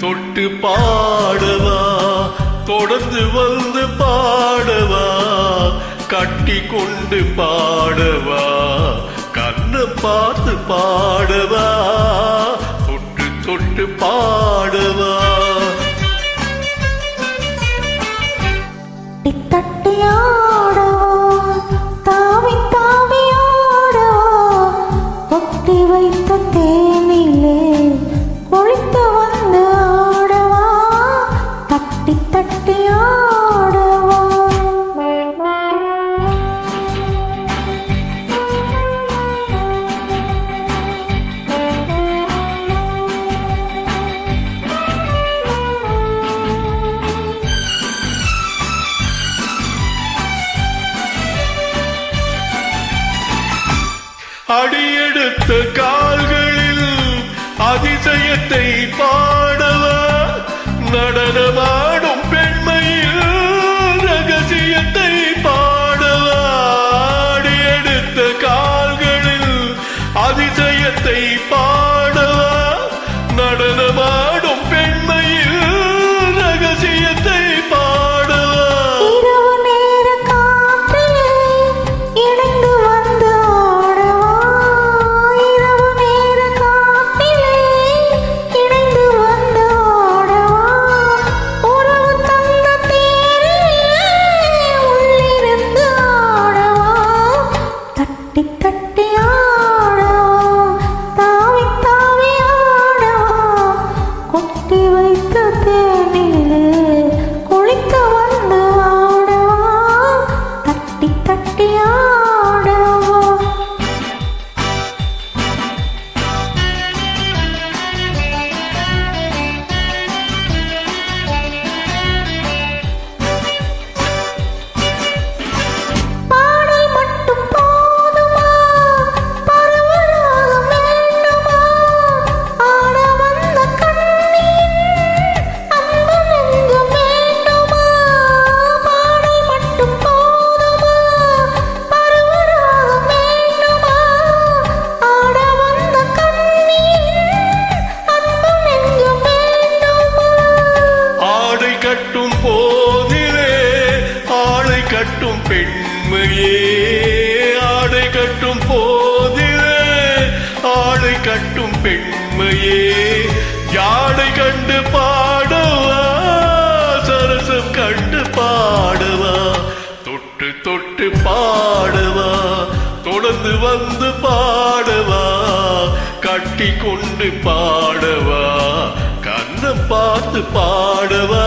தொட்டு பாடவா, தொடர்ந்து வந்து பாடவா, கட்டி கொண்டு பாடவா, கண்ணை பார்த்து பாடவா, தொட்டு தொட்டு பாடவா. தாவி தாவி ஆடவா, கொத்தி வைத்த தேனிலே கொளித்து வந்து ஆடவா, தட்டி தட்டி ஆடவா. அடியெடுத்த கால்களில் அதிசயத்தை பாடவா, நடனமாடும் பெண்மையில் ரகசியத்தை பாடவா. அடியெடுத்த கால்களில் அதிசயத்தை பாடவா, நடனமாடும் பெண்மையில் ரகசியத்தை பாடவா. இரவு நேர காற்றிலே இணைந்து வந்து ஆடவா, இரவு நேர காற்றிலே இணைந்து வந்து ஆடவா, உறவு தந்த தேரிலே உள்ளிருந்து ஆடவா, தட்டி தட்டி ஆடவா, தாவி தாவி ஆடவா, கொட்டி வைத்த தேனிலே கொளித்து வந்து ஆடவா, தட்டி தட்டி ஆடவா. பாடல் மட்டும் போதுமா, பரவலாக வேண்டுமா, ஆட வந்த கண்ணின் அன்பு நெஞ்சம் வேண்டுமா. பாடல் மட்டும் போதுமா, பரவலாக வேண்டுமா, ஆட வந்த கண்ணின் அன்பு நெஞ்சம் வேண்டுமா. ஆடை கட்டும் போதிலே ஆளை கட்டும் பெண்மையே, ஆடை கட்டும் போதிலே ஆளை கட்டும் பெண்மையே, யாடை கண்டு பாடவா, சரசம் கண்டு பாடவா, தொட்டு தொட்டு பாடவா, தொடர்ந்து வந்து பாடவா, கட்டி கொண்டு பாடவா, கண்ணை பார்த்து பாடவா.